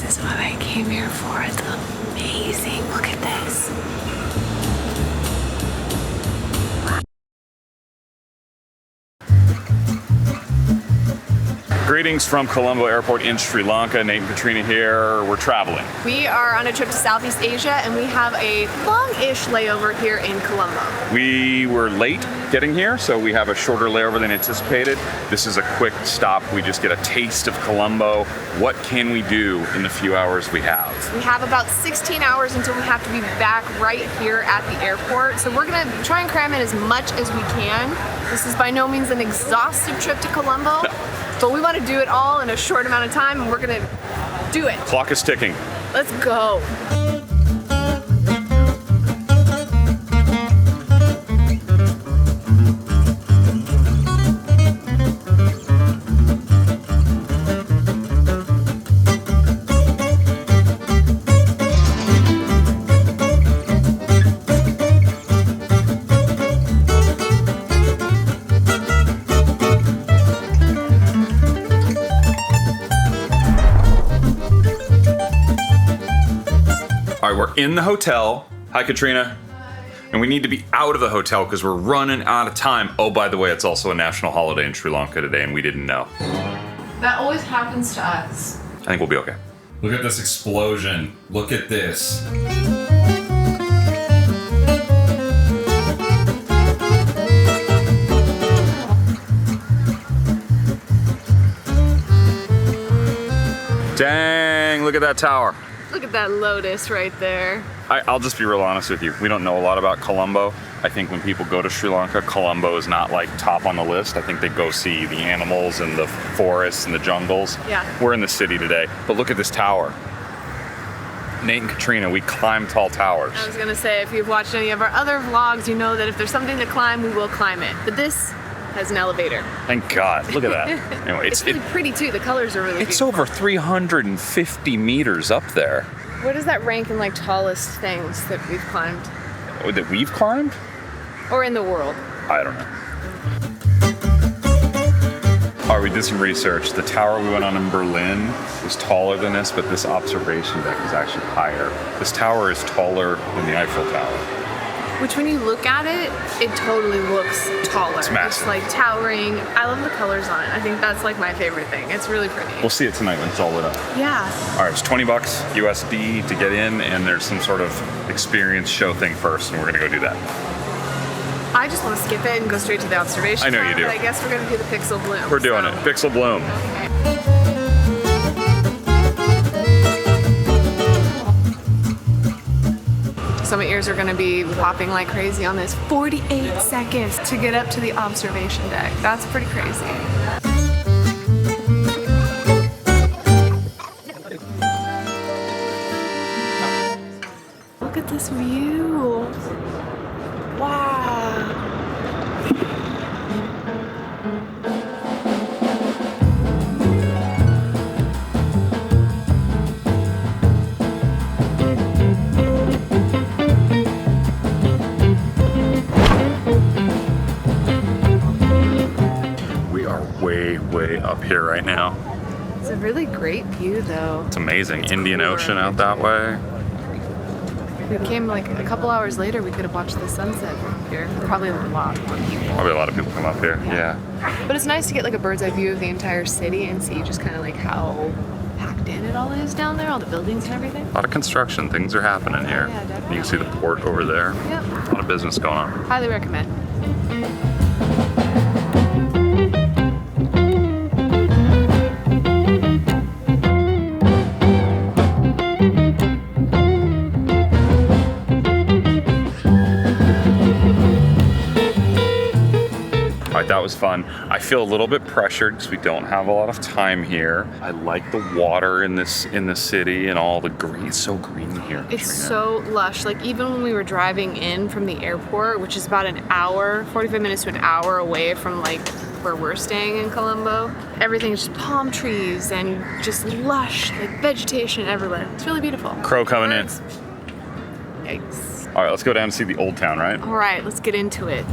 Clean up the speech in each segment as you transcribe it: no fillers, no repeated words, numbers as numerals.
This is what I came here for. It's amazing. Look at this. Greetings from Colombo Airport in Sri Lanka. Nate and Katrina here. We're traveling. We are on a trip to Southeast Asia and we have a long-ish layover here in Colombo. We were late getting here, so we have a shorter layover than anticipated. This is a quick stop. We just get a taste of Colombo. What can we do in the few hours we have? We have about 16 hours until we have to be back right here at the airport. So we're gonna try and cram in as much as we can. This is by no means an exhaustive trip to Colombo. No. But we want to do it all in a short amount of time, and we're gonna do it. Clock is ticking. Let's go. All right, we're in the hotel. Hi, Katrina. And we need to be out of the hotel because we're running out of time. Oh, by the way, it's also a national holiday in Sri Lanka today, and we didn't know. That always happens to us. I think we'll be okay. Look at this explosion. Look at this. Dang, look at that tower. Look at that lotus right there. I'll just be real honest with you. We don't know a lot about Colombo. I think when people go to Sri Lanka, Colombo is not like top on the list. I think they go see the animals and the forests and the jungles. Yeah. We're in the city today, but look at this tower. Nate and Katrina, we climb tall towers. I was gonna say, if you've watched any of our other vlogs, you know that if there's something to climb, we will climb it. But this has an elevator. Thank God, look at that. Anyway, it's really pretty too, the colors are really It's beautiful. over 350 meters up there. Where does that rank in like tallest things that we've climbed? Oh, that we've climbed? Or in the world? I don't know. All right, we did some research. The tower we went on in Berlin was taller than this, but this observation deck is actually higher. This tower is taller than the Eiffel Tower. Which when you look at it, it totally looks taller. It's massive. It's like towering. I love the colors on it. I think that's like my favorite thing. It's really pretty. We'll see it tonight when it's all lit up. Yeah. All right, it's 20 bucks USD to get in, and there's some sort of experience show thing first, and we're gonna go do that. I just want to skip it and go straight to the observation. I know you do. But I guess we're gonna do the pixel bloom. We're doing it. Pixel bloom. Okay. So my ears are gonna be popping like crazy on this. 48 seconds to get up to the observation deck. That's pretty crazy. Look at this view. Wow. Way up here right now. It's a really great view though. It's amazing. Indian Ocean out that way. We came like a couple hours later, we could have watched the sunset from here. Probably a lot more people. Probably a lot of people come up here, yeah. But it's nice to get like a bird's eye view of the entire city and see just kind of like how packed in it all is down there, all the buildings and everything. A lot of construction, things are happening here. Yeah, definitely. You can see the port over there. Yep. A lot of business going on. Highly recommend. That was fun. I feel a little bit pressured because we don't have a lot of time here. I like the water in this city and all the green. It's so green here. It's Katrina. so lush. Like even when we were driving in from the airport, which is about an hour, 45 minutes to an hour away from like where we're staying in Colombo, everything is just palm trees and just lush, like vegetation everywhere. It's really beautiful. Crow coming in. Yikes. All right, let's go down and see the Old Town, right? All right, let's get into it.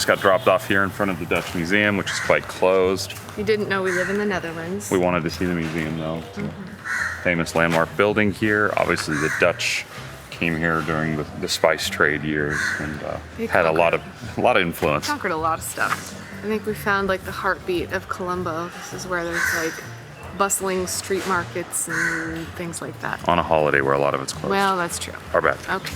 just got dropped off here in front of the Dutch Museum, which is quite closed. You didn't know we live in the Netherlands. We wanted to see the museum though. Famous landmark building here. Obviously the Dutch came here during the spice trade years and had a lot of influence. Conquered a lot of stuff. I think we found like the heartbeat of Colombo. This is where there's like bustling street markets and things like that. On a holiday where a lot of it's closed. Well, that's true. Our bad. Okay.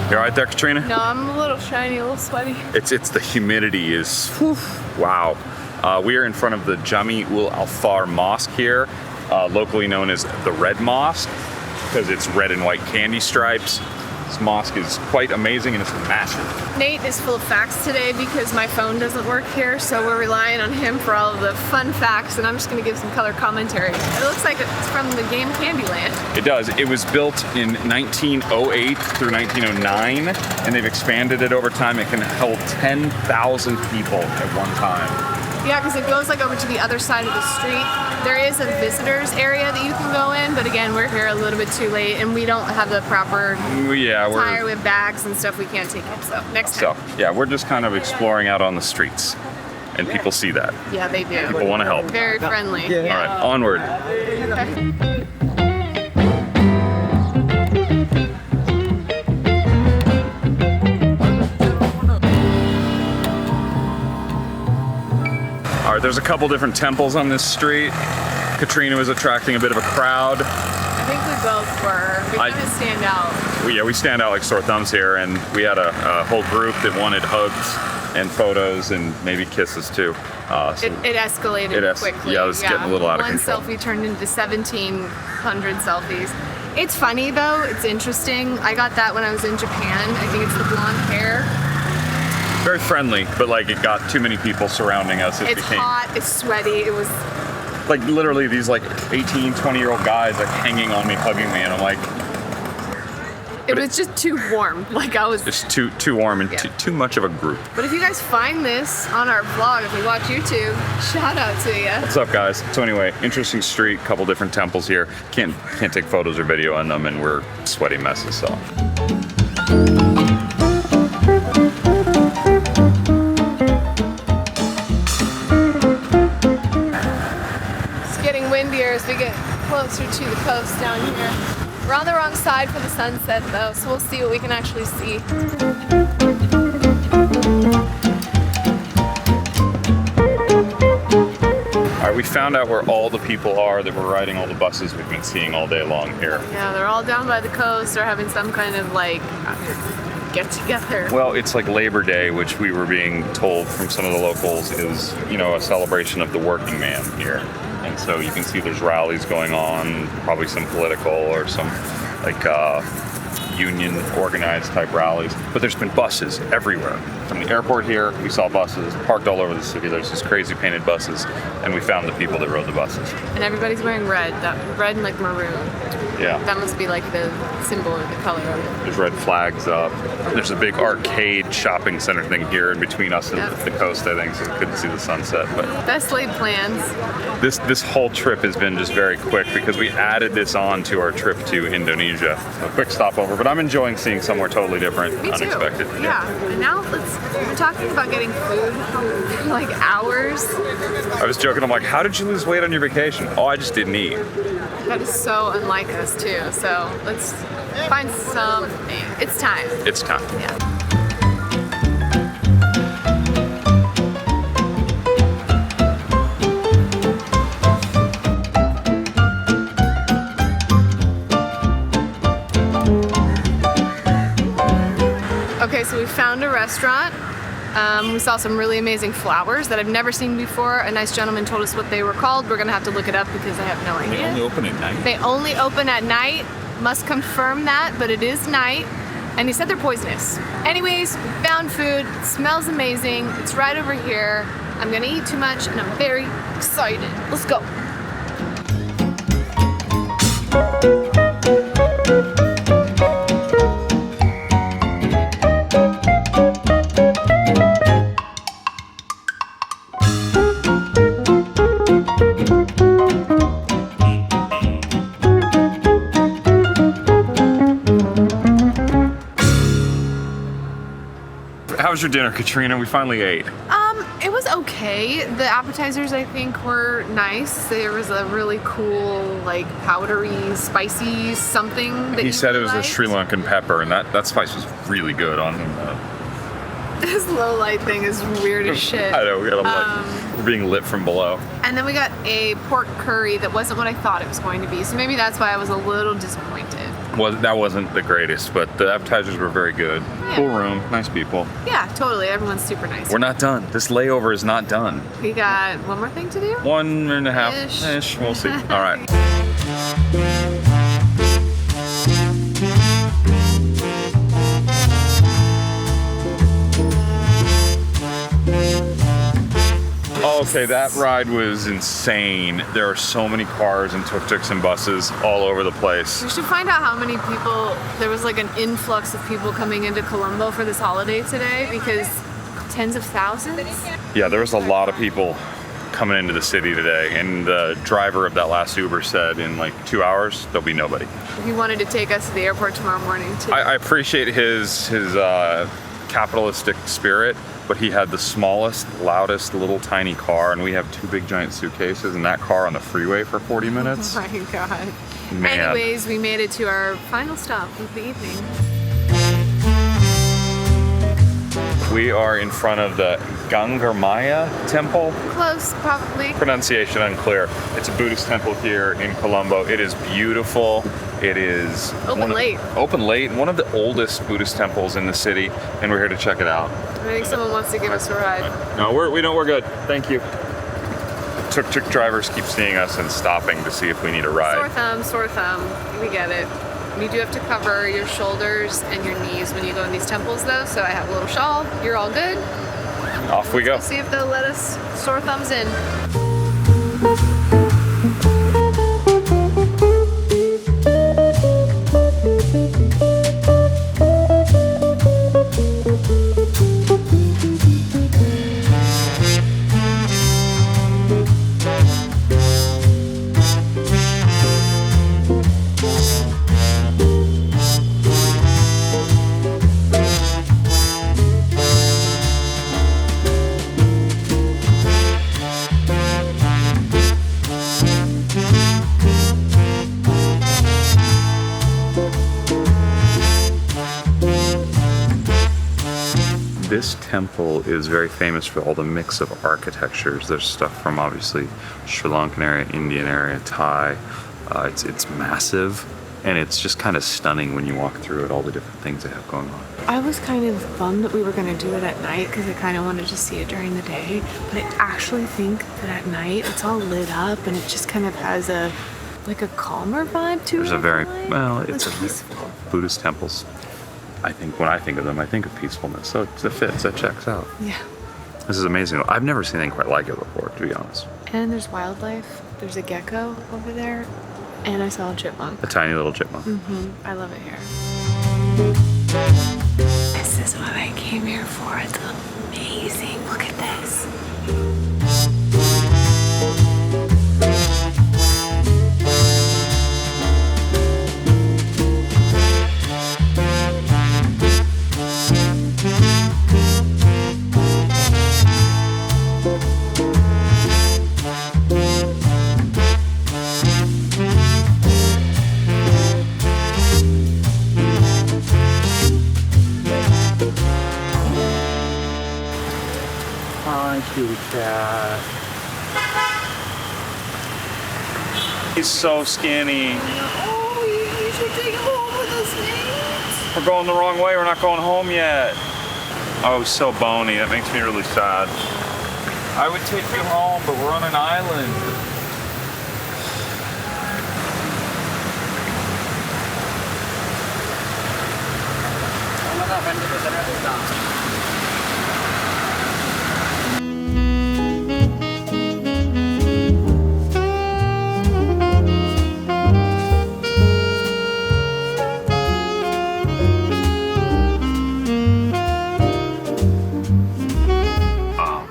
You all right there, Katrina? No, I'm a little shiny, a little sweaty. It's the humidity is, whew, wow. We are in front of the Jami Ul-Alfar Mosque here, locally known as the Red Mosque, because it's red and white candy stripes. This mosque is quite amazing and it's massive. Nate is full of facts today because my phone doesn't work here, so we're relying on him for all of the fun facts, and I'm just going to give some color commentary. It looks like it's from the game Candyland. It does. It was built in 1908 through 1909, and they've expanded it over time. It can hold 10,000 people at one time. Yeah, because it goes like over to the other side of the street. There is a visitors area that you can go in, but again, we're here a little bit too late, and we don't have the proper attire with bags and stuff. We can't take it. So next time. So yeah, we're just kind of exploring out on the streets, and people see that. Yeah, they do. People want to help. Very friendly. All right, onward. Okay. All right, there's a couple different temples on this street. Katrina was attracting a bit of a crowd. I think we both were. We kind of stand out. We stand out like sore thumbs here, and we had a whole group that wanted hugs and photos and maybe kisses too. So it escalated quickly. Yeah, it was getting a little out of control. One selfie turned into 1,700 selfies. It's funny though, it's interesting. I got that when I was in Japan. I think it's the blonde hair. Very friendly, but like it got too many people surrounding us. It's hot, it's sweaty, it was... Like literally these like 18, 20-year-old guys like hanging on me, hugging me, and I'm like... It was just too warm, like I was... It's too warm and too much of a group. But if you guys find this on our vlog, if you watch YouTube, shout out to you. What's up, guys? So anyway, interesting street, couple different temples here. Can't take photos or video on them, and we're sweaty messes, so... Windier as we get closer to the coast down here. We're on the wrong side for the sunset though, so we'll see what we can actually see. All right, we found out where all the people are that were riding all the buses we've been seeing all day long here. Yeah, they're all down by the coast. They're having some kind of like get together. Well, it's like Labor Day, which we were being told from some of the locals is, you know, a celebration of the working man here. And so you can see there's rallies going on, probably some political or some like union organized type rallies. But there's been buses everywhere. From the airport here, we saw buses parked all over the city. There's these crazy painted buses, and we found the people that rode the buses. And everybody's wearing red, that red and like maroon. Yeah. That must be like the symbol or the color of it. There's red flags up. There's a big arcade shopping center thing here in between us and the coast, I think, so we couldn't see the sunset. But best laid plans. This whole trip has been just very quick because we added this on to our trip to Indonesia. A quick stopover, but I'm enjoying seeing somewhere totally different, Me too. unexpected. Yeah. And now we're talking about getting food for like hours. I was joking, I'm like, how did you lose weight on your vacation? Oh, I just didn't eat. That is so unlike us too. So let's find something. It's time. It's time. Yeah. Okay, so we found a restaurant. We saw some really amazing flowers that I've never seen before. A nice gentleman told us what they were called. We're gonna have to look it up because I have no idea. They only open at night. They only open at night. Must confirm that, but it is night. And he said they're poisonous. Anyways, we found food. It smells amazing. It's right over here. I'm gonna eat too much and I'm very excited. Let's go. was your dinner, Katrina? We finally ate. It was okay. The appetizers, I think, were nice. There was a really cool, like, powdery, spicy something that He said it was a liked. Sri Lankan pepper, and that spice was really good on him. This low light thing is weird as shit. I know, we got we're being lit from below. And then we got a pork curry that wasn't what I thought it was going to be. So maybe that's why I was a little disappointed. That wasn't the greatest, but the appetizers were very good. Yeah. Cool room, nice people. Yeah, totally. Everyone's super nice. We're not done. This layover is not done. We got one more thing to do? 1.5 ish. We'll see. All right. Okay, that ride was insane. There are so many cars and tuk-tuks and buses all over the place. We should find out how many people, there was like an influx of people coming into Colombo for this holiday today because tens of thousands. Yeah, there was a lot of people coming into the city today, and the driver of that last Uber said in like 2 hours, there'll be nobody. He wanted to take us to the airport tomorrow morning too. I appreciate his capitalistic spirit, but he had the smallest, loudest, little tiny car, and we have 2 big giant suitcases and that car on the freeway for 40 minutes. Oh my God. Man. Anyways, we made it to our final stop of the evening. We are in front of the Gangaramaya temple. Close, probably. Pronunciation unclear. It's a Buddhist temple here in Colombo. It is beautiful. It is Open late. Open late. One of the oldest Buddhist temples in the city, and we're here to check it out. I think someone wants to give us a ride. No, we're good. Thank you. Tuk-tuk drivers keep seeing us and stopping to see if we need a ride. Sore thumb. We get it. You do have to cover your shoulders and your knees when you go in these temples, though. So I have a little shawl. You're all good. Off we go. We'll see if they'll let us sore thumbs in. This temple is very famous for all the mix of architectures. There's stuff from obviously Sri Lankan area, Indian area, Thai. It's massive, and it's just kind of stunning when you walk through it, all the different things they have going on. I was kind of bummed that we were going to do it at night because I kind of wanted to see it during the day. But I actually think that at night it's all lit up and it just kind of has a calmer vibe to it. There's a very, well, it's Like peaceful. Buddhist temples. I think when I think of them, I think of peacefulness. So it fits, that checks out. Yeah. This is amazing. I've never seen anything quite like it before, to be honest. And there's wildlife. There's a gecko over there. And I saw a chipmunk. A tiny little chipmunk. I love it here. This is what I came here for. It's amazing. Look at this. Kitty cat. He's so skinny. Oh, you should take him home with us, Nate. We're going the wrong way. We're not going home yet. Oh, he's so bony. That makes me really sad. I would take you home, but we're on an island.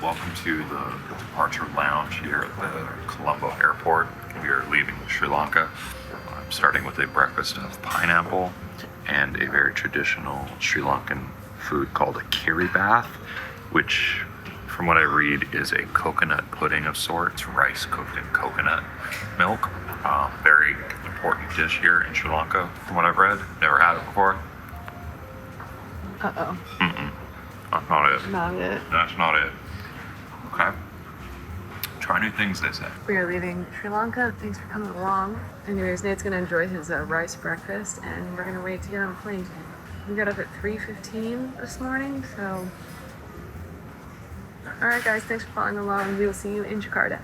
Welcome to the departure lounge here at the Colombo airport. We are leaving Sri Lanka. I'm starting with a breakfast of pineapple and a very traditional Sri Lankan food called a kiri bath, which from what I read is a coconut pudding of sorts, rice cooked in coconut milk. Very important dish here in Sri Lanka, from what I've read. Never had it before. Uh-oh. That's not it. Not it. That's not it. Okay. Try new things, they say. We are leaving Sri Lanka. Thanks for coming along. Anyways, Nate's gonna enjoy his rice breakfast, and we're gonna wait to get on the plane. We got up at 3:15 this morning, so. All right, guys, thanks for following along. We will see you in Jakarta.